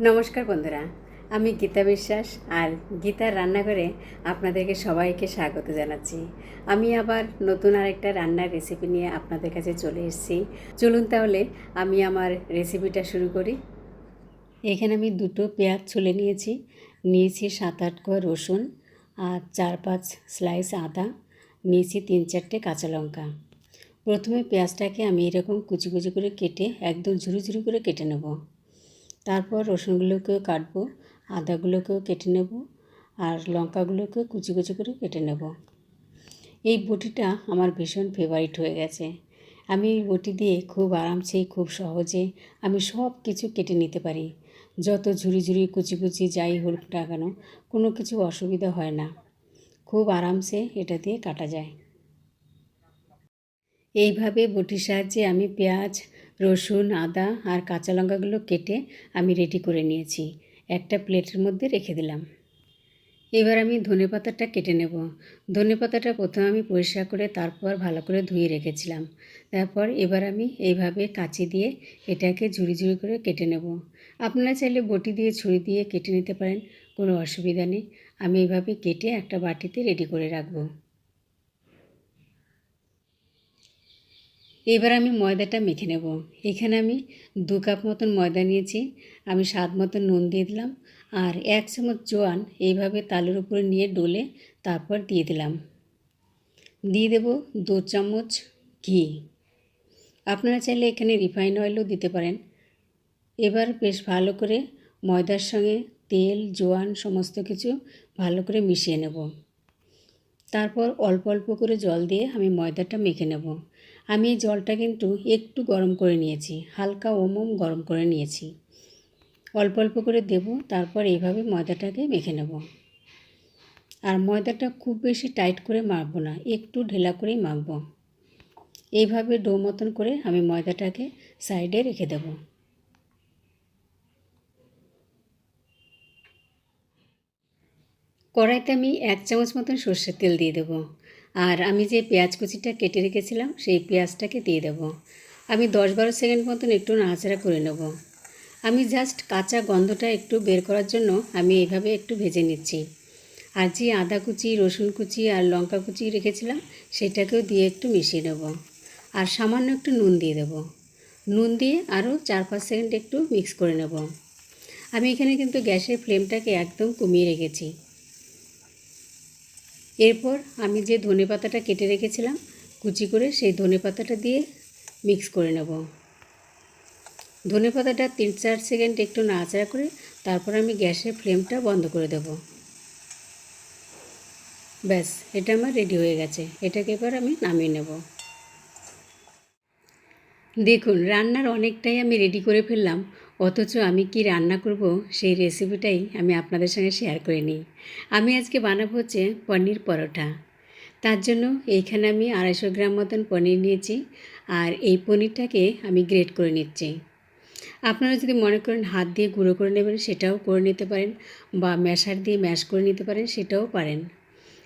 নমস্কার বন্ধুরা, আমি গীতা বিশ্বাস আর গীতার রান্নাঘরে আপনাদেরকে সবাইকে স্বাগত জানাচ্ছি। আমি আবার নতুন আরেকটা রান্নার রেসিপি নিয়ে আপনাদের কাছে চলে এসেছি। চলুন তাহলে আমি আমার রেসিপিটা শুরু করি। এখানে আমি দুটো পেঁয়াজ ছুলে নিয়েছি, 7-8 কোয়া রসুন আর 4-5 স্লাইস আদা, নিয়েছি 3-4টে কাঁচা লঙ্কা। প্রথমে পেঁয়াজটাকে আমি এরকম কুচি কুচি করে কেটে একদম ঝুরি ঝুরি করে কেটে নেব। তারপর রসুনগুলোকেও কাটবো, আদাগুলোকেও কেটে নেব আর লঙ্কাগুলোকেও কুচি কুচি করে কেটে নেব। এই বটিটা আমার ভীষণ ফেভারিট হয়ে গেছে। আমি এই বটি দিয়ে খুব আরামসে খুব সহজে আমি সব কিছু কেটে নিতে পারি। যত ঝুরি ঝুরি কুচি কুচি যাই হোক না কেন, কোনো কিছু অসুবিধা হয় না, খুব আরামসে এটা দিয়ে কাটা যায়। এইভাবে বটির সাহায্যে আমি পেঁয়াজ, রসুন, আদা আর কাঁচা লঙ্কাগুলো কেটে আমি রেডি করে নিয়েছি, একটা প্লেটের মধ্যে রেখে দিলাম। এবার আমি ধনেপাতাটা কেটে নেব। ধনেপাতাটা প্রথমে আমি পরিষ্কার করে তারপর ভালো করে ধুয়ে রেখেছিলাম। তারপর এবার আমি এইভাবে কাঁচি দিয়ে এটাকে ঝুরি ঝুরি করে কেটে নেব। আপনারা চাইলে বটি দিয়ে ছুরি দিয়ে কেটে নিতে পারেন, কোনো অসুবিধা নেই। আমি এইভাবে কেটে একটা বাটিতে রেডি করে রাখবো। এবার আমি ময়দাটা মেখে নেব। এখানে আমি 2 কাপ মতন ময়দা নিয়েছি। আমি স্বাদ মতন নুন দিয়ে দিলাম আর 1 চামচ জোয়ান এইভাবে তালুর উপরে নিয়ে ডলে তারপর দিয়ে দিলাম। দিয়ে দেব 2 চামচ ঘি। আপনারা চাইলে এখানে রিফাইন অয়েলও দিতে পারেন। এবার বেশ ভালো করে ময়দার সঙ্গে তেল, জোয়ান সমস্ত কিছু ভালো করে মিশিয়ে নেব। তারপর অল্প অল্প করে জল দিয়ে আমি ময়দাটা মেখে নেব। আমি এই জলটা কিন্তু একটু গরম করে নিয়েছি, হালকা ওম গরম করে নিয়েছি। অল্প অল্প করে দেব, তারপর এইভাবে ময়দাটাকে মেখে নেব। আর ময়দাটা খুব বেশি টাইট করে মাখবো না, একটু ঢেলা করেই মাখবো। এইভাবে ডো মতন করে আমি ময়দাটাকে সাইডে রেখে দেব। কড়াইতে আমি 1 চামচ মতন সর্ষের তেল দিয়ে দেব আর আমি যে পেঁয়াজ কুচিটা কেটে রেখেছিলাম সেই পেঁয়াজটাকে দিয়ে দেব। আমি 10-12 সেকেন্ড মতন একটু নাড়াচাড়া করে নেব। আমি জাস্ট কাঁচা গন্ধটা একটু বের করার জন্য আমি এইভাবে একটু ভেজে নিচ্ছি। আর যে আদা কুচি, রসুন কুচি আর লঙ্কা কুচি রেখেছিলাম সেটাকেও দিয়ে একটু মিশিয়ে নেব আর সামান্য একটু নুন দিয়ে দেব। নুন দিয়ে আরও 4-5 সেকেন্ড একটু মিক্স করে নেব। আমি এখানে কিন্তু গ্যাসের ফ্লেমটাকে একদম কমিয়ে রেখেছি। এরপর আমি যে ধনেপাতাটা কেটে রেখেছিলাম কুচি করে, সেই ধনেপাতাটা দিয়ে মিক্স করে নেব। ধনেপাতাটা 3-4 সেকেন্ড একটু নাড়াচাড়া করে তারপর আমি গ্যাসের ফ্লেমটা বন্ধ করে দেব। ব্যাস, এটা আমার রেডি হয়ে গেছে। এটাকে এবার আমি নামিয়ে নেব। দেখুন, রান্নার অনেকটাই আমি রেডি করে ফেললাম, অথচ আমি কি রান্না করব সেই রেসিপিটাই আমি আপনাদের সঙ্গে শেয়ার করে নিই। আমি আজকে বানাবো হচ্ছে পনির পরোটা। তার জন্য এইখানে আমি 250 গ্রাম মতন পনির নিয়েছি আর এই পনিরটাকে আমি গ্রেট করে নিচ্ছি। আপনারা যদি মনে করেন হাত দিয়ে গুঁড়ো করে নেবেন সেটাও করে নিতে পারেন, বা ম্যাশার দিয়ে ম্যাশ করে নিতে পারেন, সেটাও পারেন।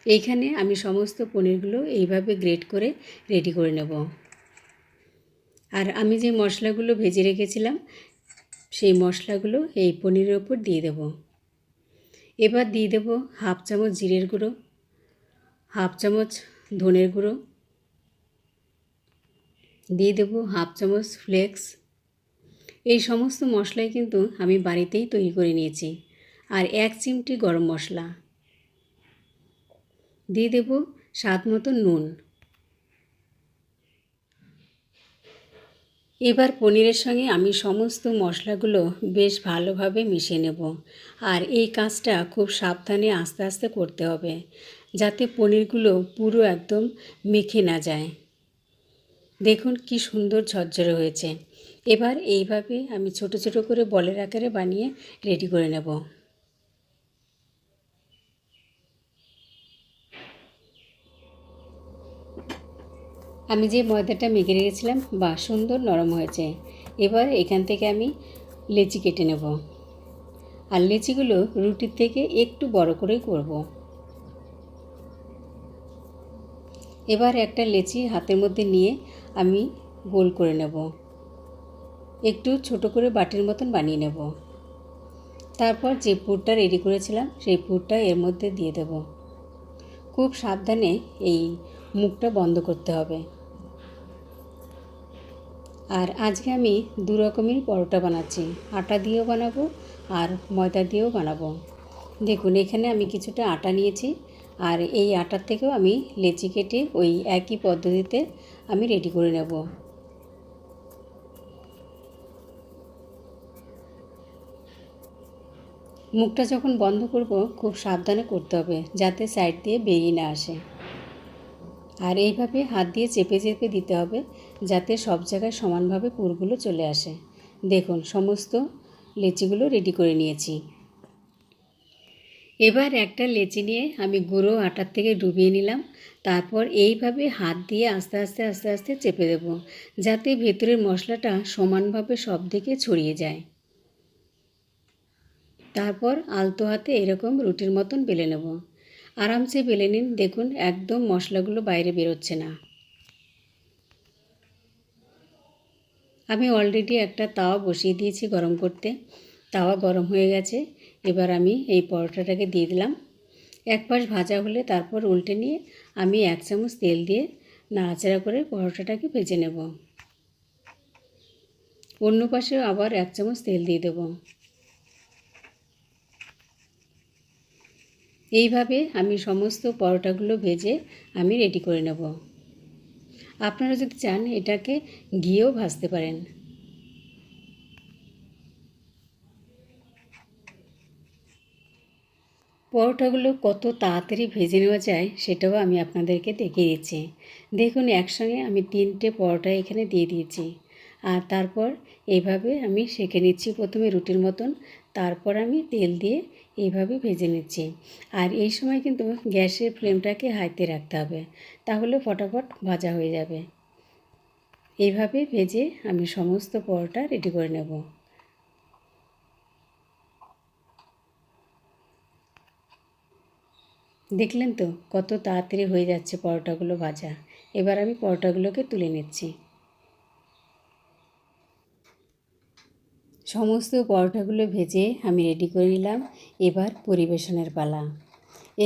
এইখানে আমি সমস্ত পনিরগুলো এইভাবে গ্রেট করে রেডি করে নেব। আর আমি যে মশলাগুলো ভেজে রেখেছিলাম সেই মশলাগুলো এই পনিরের ওপর দিয়ে দেব। এবার দিয়ে দেব 1/2 চামচ জিরের গুঁড়ো, 1/2 চামচ ধনের গুঁড়ো, দিয়ে দেব 1/2 চামচ ফ্লেক্স। এই সমস্ত মশলাই কিন্তু আমি বাড়িতেই তৈরি করে নিয়েছি। আর 1 চিমটি গরম মশলা দিয়ে দেব, স্বাদ মতো নুন। এবার পনিরের সঙ্গে আমি সমস্ত মশলাগুলো বেশ ভালোভাবে মিশিয়ে নেব। আর এই কাজটা খুব সাবধানে আস্তে আস্তে করতে হবে, যাতে পনিরগুলো পুরো একদম মেখে না যায়। দেখুন কি সুন্দর ঝরঝরে হয়েছে। এবার এইভাবে আমি ছোট ছোট করে বলের আকারে বানিয়ে রেডি করে নেব। আমি যে ময়দাটা মেখে রেখেছিলাম বা সুন্দর নরম হয়েছে। এবার এখান থেকে আমি লেচি কেটে নেব আর লেচিগুলো রুটির থেকে একটু বড় করেই করব। এবার একটা লেচি হাতের মধ্যে নিয়ে আমি গোল করে নেব, একটু ছোট করে বাটির মতন বানিয়ে নেব। তারপর যে পুরটা রেডি করেছিলাম সেই পুরটা এর মধ্যে দিয়ে দেব। খুব সাবধানে এই মুখটা বন্ধ করতে হবে। আর আজকে আমি দু রকমের পরোটা বানাচ্ছি, আটা দিয়েও বানাবো আর ময়দা দিয়েও বানাবো। দেখুন এখানে আমি কিছুটা আটা নিয়েছি, আর এই আটার থেকেও আমি লেচি কেটে ওই একই পদ্ধতিতে আমি রেডি করে নেব। মুখটা যখন বন্ধ করব খুব সাবধানে করতে হবে যাতে সাইড দিয়ে বেরিয়ে না আসে। আর এইভাবে হাত দিয়ে চেপে চেপে দিতে হবে যাতে সব জায়গায় সমানভাবে পুরগুলো চলে আসে। দেখুন সমস্ত লেচিগুলো রেডি করে নিয়েছি। এবার একটা লেচি নিয়ে আমি গুঁড়ো আটার থেকে ডুবিয়ে নিলাম। তারপর এইভাবে হাত দিয়ে আস্তে আস্তে আস্তে আস্তে চেপে দেব যাতে ভেতরের মশলাটা সমানভাবে সব দিকে ছড়িয়ে যায়। তারপর আলতো হাতে এরকম রুটির মতন বেলে নেব। আরামসে বেলে নিন, দেখুন একদম মশলাগুলো বাইরে বেরোচ্ছে না। আমি অলরেডি একটা তাওয়া বসিয়ে দিয়েছি গরম করতে। তাওয়া গরম হয়ে গেছে। এবার আমি এই পরোটাটাকে দিয়ে দিলাম। এক পাশ ভাজা হলে তারপর উল্টে নিয়ে আমি 1 চামচ তেল দিয়ে নাড়াচাড়া করে পরোটাটাকে ভেজে নেব। অন্য পাশেও আবার 1 চামচ তেল দিয়ে দেব। এইভাবে আমি সমস্ত পরোটাগুলো ভেজে আমি রেডি করে নেব। আপনারা যদি চান এটাকে ঘিয়েও ভাজতে পারেন। পরোটাগুলো কত তাড়াতাড়ি ভেজে নেওয়া যায় সেটাও আমি আপনাদেরকে দেখিয়ে দিচ্ছি। দেখুন একসঙ্গে আমি 3টে পরোটা এখানে দিয়ে দিয়েছি। আর তারপর এইভাবে আমি সেঁকে নিচ্ছি প্রথমে রুটির মতন, তারপর আমি তেল দিয়ে এইভাবে ভেজে নিচ্ছি। আর এই সময় কিন্তু গ্যাসের ফ্লেমটাকে হাইতে রাখতে হবে, তাহলে ফটাফট ভাজা হয়ে যাবে। এইভাবে ভেজে আমি সমস্ত পরোটা রেডি করে নেব। দেখলেন তো কত তাড়াতাড়ি হয়ে যাচ্ছে পরোটাগুলো ভাজা। এবার আমি পরোটাগুলোকে তুলে নিচ্ছি। সমস্ত পরোটাগুলো ভেজে আমি রেডি করে নিলাম। এবার পরিবেশনের পালা।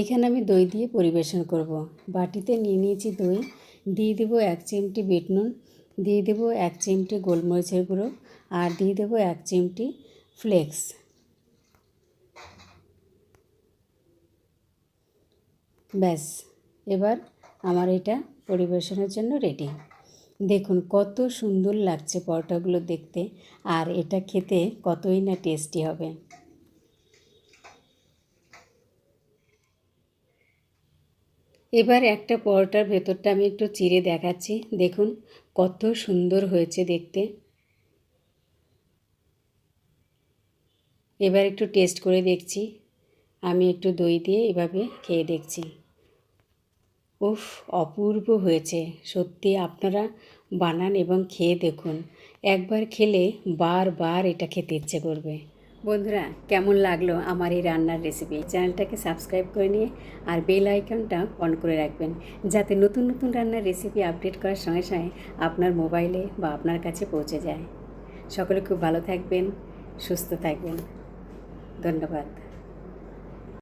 এখানে আমি দই দিয়ে পরিবেশন করব। বাটিতে নিয়ে নিয়েছি দই, দিয়ে দেবো 1 চিমটি বিট নুন, দিয়ে দেবো 1 চিমটি গোলমরিচের গুঁড়ো, আর দিয়ে দেবো 1 চিমটি ফ্লেক্স। ব্যাস, এবার আমার এটা পরিবেশনের জন্য রেডি। দেখুন কত সুন্দর লাগছে পরোটাগুলো দেখতে, আর এটা খেতে কতই না টেস্টি হবে। এবার একটা পরোটার ভেতরটা আমি একটু চিড়ে দেখাচ্ছি। দেখুন কত সুন্দর হয়েছে দেখতে। এবার একটু টেস্ট করে দেখছি। আমি একটু দই দিয়ে এভাবে খেয়ে দেখছি। উফ, অপূর্ব হয়েছে সত্যি। আপনারা বানান এবং খেয়ে দেখুন। একবার খেলে বারবার এটা খেতে ইচ্ছে করবে। বন্ধুরা কেমন লাগলো আমার এই রান্নার রেসিপি? চ্যানেলটাকে সাবস্ক্রাইব করে নিয়ে আর বেল আইকনটা অন করে রাখবেন যাতে নতুন নতুন রান্নার রেসিপি আপডেট করার সঙ্গে সঙ্গে আপনার মোবাইলে বা আপনার কাছে পৌঁছে যায়। সকলে খুব ভালো থাকবেন, সুস্থ থাকবেন। ধন্যবাদ।